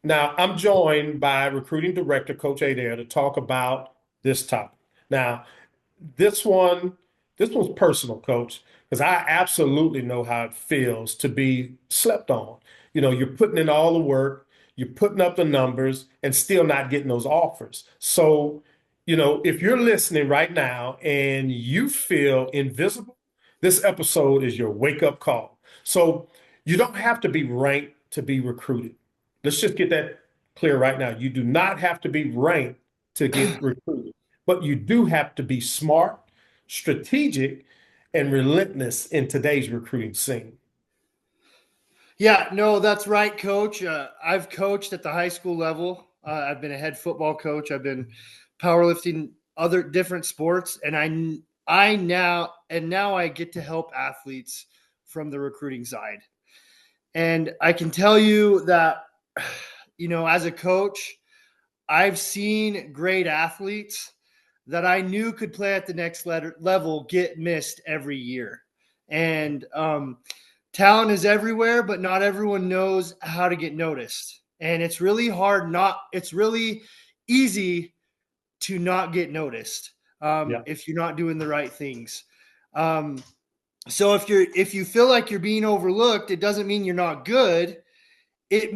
Now, I'm joined by recruiting director Coach Adair to talk about this topic. Now, this one, this one's personal, Coach, because I absolutely know how it feels to be slept on. You're putting in all the work, you're putting up the numbers, and still not getting those offers. So, if you're listening right now and you feel invisible, this episode is your wake-up call. So, you don't have to be ranked to be recruited. Let's just get that clear right now. You do not have to be ranked to get recruited, but you do have to be smart, strategic, and relentless in today's recruiting scene. Yeah, no, that's right, Coach. I've coached at the high school level. I've been a head football coach. I've been powerlifting, other different sports, and now I get to help athletes from the recruiting side. And I can tell you that, as a coach, I've seen great athletes that I knew could play at the next level get missed every year. And talent is everywhere, but not everyone knows how to get noticed. And it's really it's really easy to not get noticed Yeah. if you're not doing the right things. Um, so if you feel like you're being overlooked, it doesn't mean you're not good. It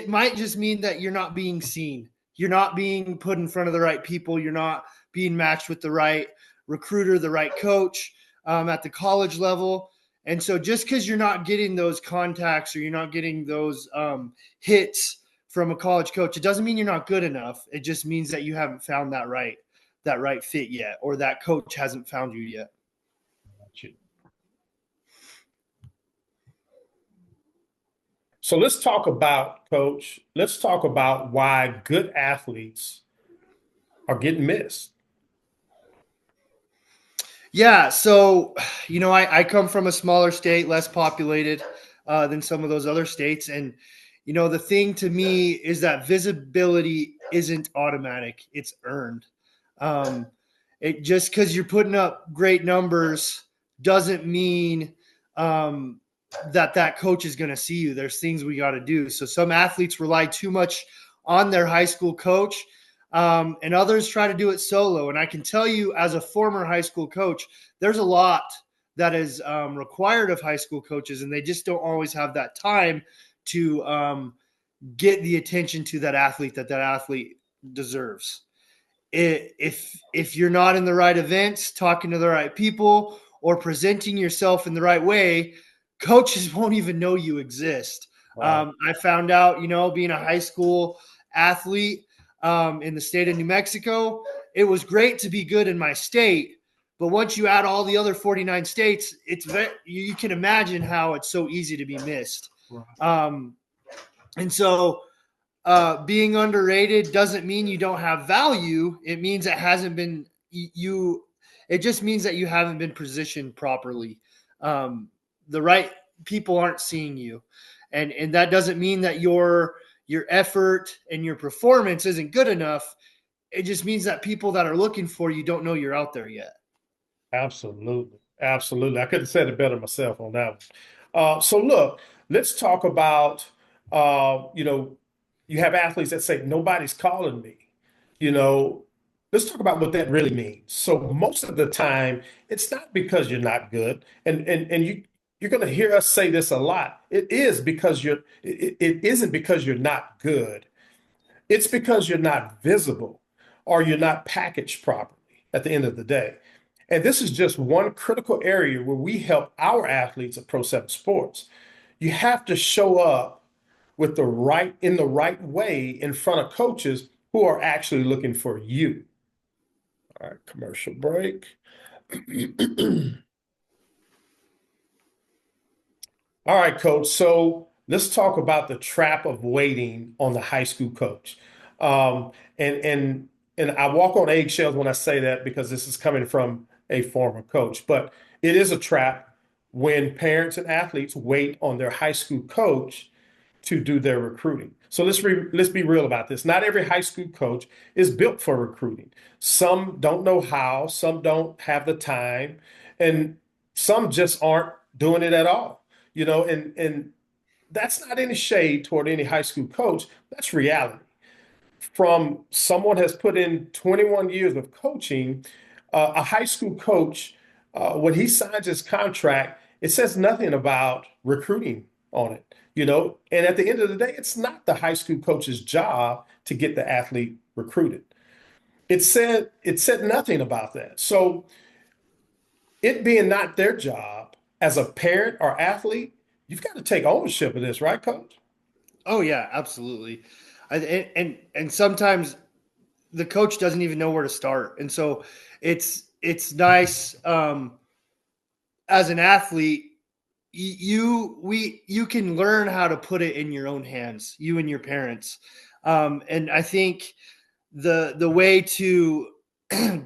might just mean that you're not being seen. You're not being put in front of the right people. You're not being matched with the right recruiter, the right coach at the college level. And so just because you're not getting those contacts or you're not getting those hits from a college coach, it doesn't mean you're not good enough. It just means that you haven't found that right fit yet, or that coach hasn't found you yet. So let's talk about, Coach, let's talk about why good athletes are getting missed. Yeah, so I come from a smaller state, less populated than some of those other states, and the thing to me is that visibility isn't automatic; it's earned. Um, it just because you're putting up great numbers doesn't mean that coach is going to see you. There's things we got to do. So some athletes rely too much on their high school coach, and others try to do it solo. And I can tell you, as a former high school coach, there's a lot that is required of high school coaches, and they just don't always have that time to get the attention to that athlete deserves. If you're not in the right events, talking to the right people, or presenting yourself in the right way, coaches won't even know you exist. Wow. I found out, being a high school athlete in the state of New Mexico, it was great to be good in my state. But once you add all the other 49 states, you can imagine how it's so easy to be missed. And so being underrated doesn't mean you don't have value. It means it hasn't been you. It just means that you haven't been positioned properly. The right people aren't seeing you, and that doesn't mean that your effort and your performance isn't good enough. It just means that people that are looking for you don't know you're out there yet. Absolutely. Absolutely. I could have said it better myself on that one. So look, let's talk about, you have athletes that say, nobody's calling me. You know, let's talk about what that really means. So most of the time, it's not because you're not good. And you're going to hear us say this a lot. It is because it isn't because you're not good. It's because you're not visible or you're not packaged properly at the end of the day. And this is just one critical area where we help our athletes at Pro 7 Sports. You have to show up in the right way in front of coaches who are actually looking for you. All right, commercial break. All right, coach. So let's talk about the trap of waiting on the high school coach. Um, and I walk on eggshells when I say that because this is coming from a former coach. But it is a trap when parents and athletes wait on their high school coach to do their recruiting. So let's be real about this. Not every high school coach is built for recruiting. Some don't know how, some don't have the time, and some just aren't doing it at all. And that's not any shade toward any high school coach. That's reality. From someone has put in 21 years of coaching, a high school coach, when he signs his contract, it says nothing about recruiting on it, you know. And at the end of the day, it's not the high school coach's job to get the athlete recruited. It said nothing about that. So it being not their job as a parent or athlete, you've got to take ownership of this, right, coach? Oh yeah, absolutely. And sometimes the coach doesn't even know where to start, and so it's nice as an athlete. You can learn how to put it in your own hands, you and your parents. And I think the way to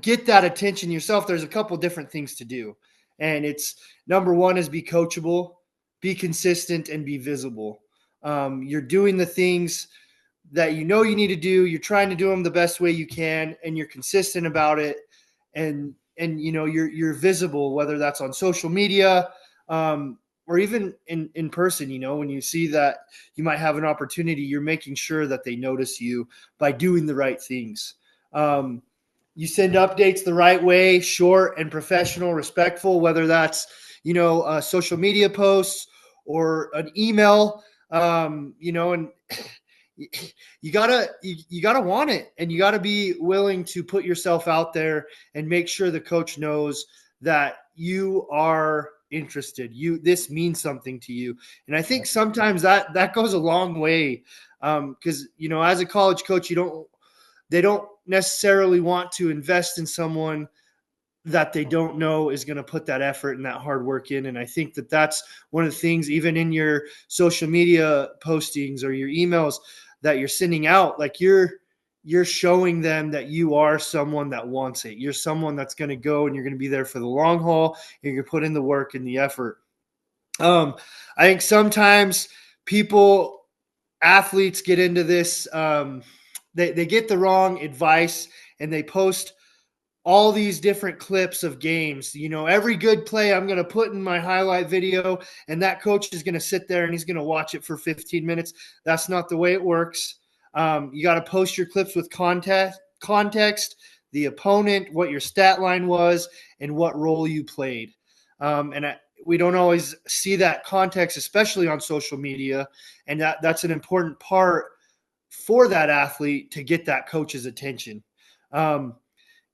get that attention yourself, there's a couple different things to do. And it's number one is be coachable, be consistent, and be visible. You're doing the things that you know you need to do. You're trying to do them the best way you can, and you're consistent about it. And you know you're visible, whether that's on social media, or even in person. You know, when you see that you might have an opportunity, you're making sure that they notice you by doing the right things. Um, you send updates the right way, short and professional, respectful, whether that's, you know, social media posts or an email, you know, and you gotta want it, and you gotta be willing to put yourself out there and make sure the coach knows that you are interested. This means something to you. And I think sometimes that goes a long way. Because you know, as a college coach, they don't necessarily want to invest in someone that they don't know is going to put that effort and that hard work in. And I think that's one of the things, even in your social media postings or your emails that you're sending out, like you're showing them that you are someone that wants it. You're someone that's going to go and you're going to be there for the long haul. And you're putting the work and the effort. I think sometimes athletes get into this, they get the wrong advice and they post all these different clips of games. You know, every good play I'm going to put in my highlight video, and that coach is going to sit there and he's going to watch it for 15 minutes. That's not the way it works. You got to post your clips with context, the opponent, what your stat line was, and what role you played. We don't always see that context, especially on social media, and that's an important part for that athlete to get that coach's attention.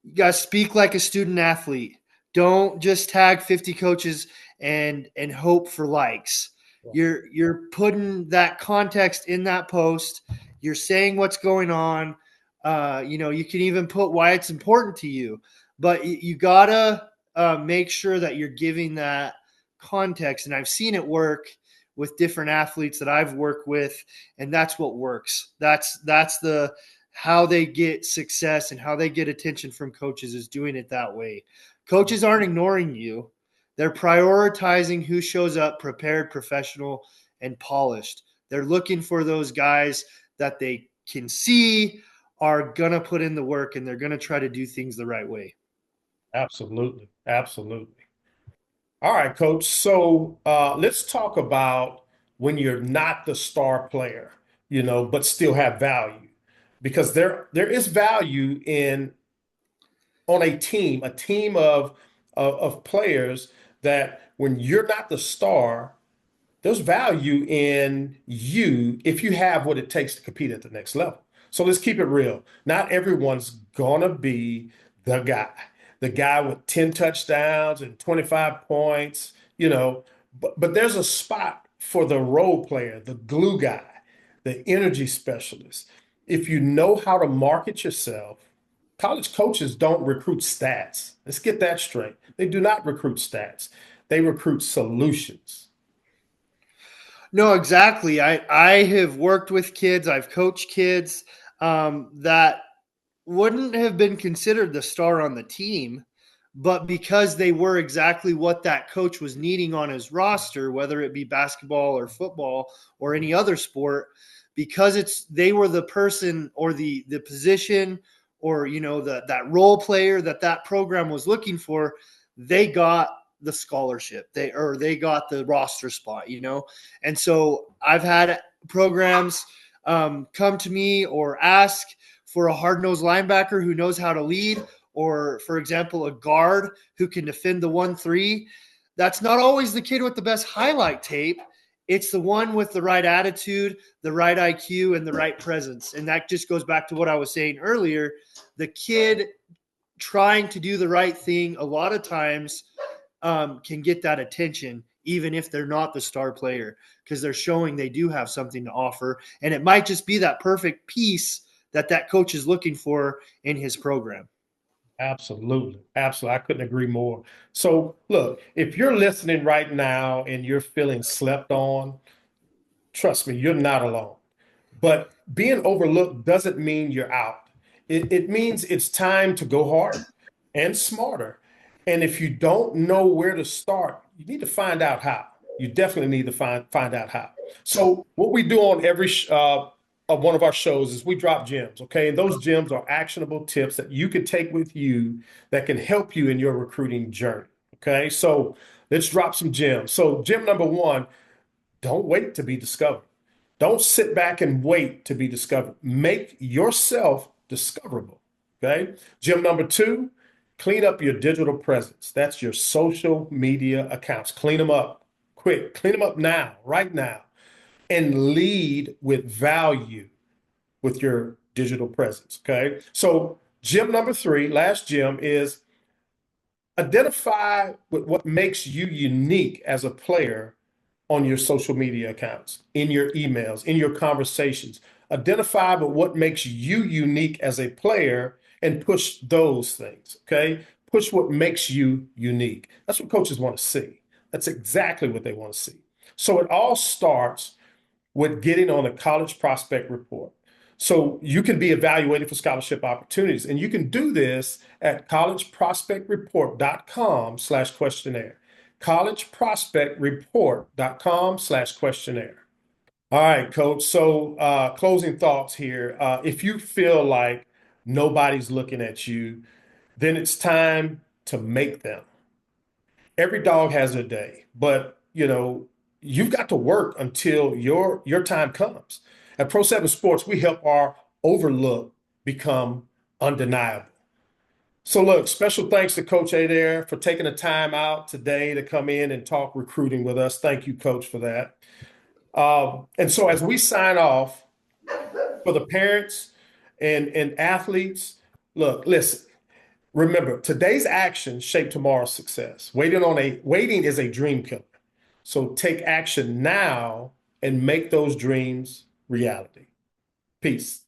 You got to speak like a student athlete. Don't just tag 50 coaches and hope for likes. You're putting that context in that post. You're saying what's going on. You know, you can even put why it's important to you, but you gotta make sure that you're giving that context. And I've seen it work with different athletes that I've worked with, and that's what works. That's the how they get success and how they get attention from coaches, is doing it that way. Coaches aren't ignoring you. They're prioritizing who shows up prepared, professional, and polished. They're looking for those guys that they can see are going to put in the work, and they're going to try to do things the right way. Absolutely. Absolutely. All right, coach. So let's talk about when you're not the star player, you know, but still have value. Because there is value in on a team of players that when you're not the star, there's value in you if you have what it takes to compete at the next level. So let's keep it real. Not everyone's gonna be the guy with 10 touchdowns and 25 points, you know, but there's a spot for the role player, the glue guy, the energy specialist. If you know how to market yourself, college coaches don't recruit stats. Let's get that straight. They do not recruit stats. They recruit solutions. No, exactly. I have worked with kids. I've coached kids that wouldn't have been considered the star on the team, but because they were exactly what that coach was needing on his roster, whether it be basketball or football or any other sport, because they were the person or the position, or you know, that role player that program was looking for, they got the scholarship. They got the roster spot, you know? And so I've had programs come to me or ask for a hard-nosed linebacker who knows how to lead, or for example, a guard who can defend the 1-3. That's not always the kid with the best highlight tape. It's the one with the right attitude, the right IQ, and the right presence. And that just goes back to what I was saying earlier. The kid trying to do the right thing a lot of times can get that attention, even if they're not the star player, because they're showing they do have something to offer. And it might just be that perfect piece that coach is looking for in his program. Absolutely. Absolutely. I couldn't agree more. So, look, if you're listening right now and you're feeling slept on, trust me, you're not alone. But being overlooked doesn't mean you're out. It means it's time to go harder and smarter. And if you don't know where to start, you need to find out how. You definitely need to find out how. So what we do on every of one of our shows is we drop gems, okay? And those gems are actionable tips that you can take with you that can help you in your recruiting journey, okay? So let's drop some gems. So gem number one, don't wait to be discovered. Don't sit back and wait to be discovered. Make yourself discoverable. Okay. Gem number two, clean up your digital presence. That's your social media accounts. Clean them up quick. Clean them up now, right now, and lead with value with your digital presence. Okay. So, gem number three, last gem is identify what makes you unique as a player on your social media accounts, in your emails, in your conversations. Identify what makes you unique as a player and push those things, okay? Push what makes you unique. That's what coaches want to see. That's exactly what they want to see. So it all starts with getting on a college prospect report. So you can be evaluated for scholarship opportunities. And you can do this at collegeprospectreport.com/questionnaire. collegeprospectreport.com/questionnaire. All right, coach. So closing thoughts here. If you feel like nobody's looking at you, then it's time to make them. Every dog has a day, but you've got to work until your time comes. At Pro 7 Sports, we help our overlook become undeniable. So look, special thanks to Coach Adair for taking the time out today to come in and talk recruiting with us. Thank you, Coach, for that. And so as we sign off, for the parents and athletes, look, listen. Remember, today's actions shape tomorrow's success. Waiting is a dream killer. So take action now and make those dreams reality. Peace.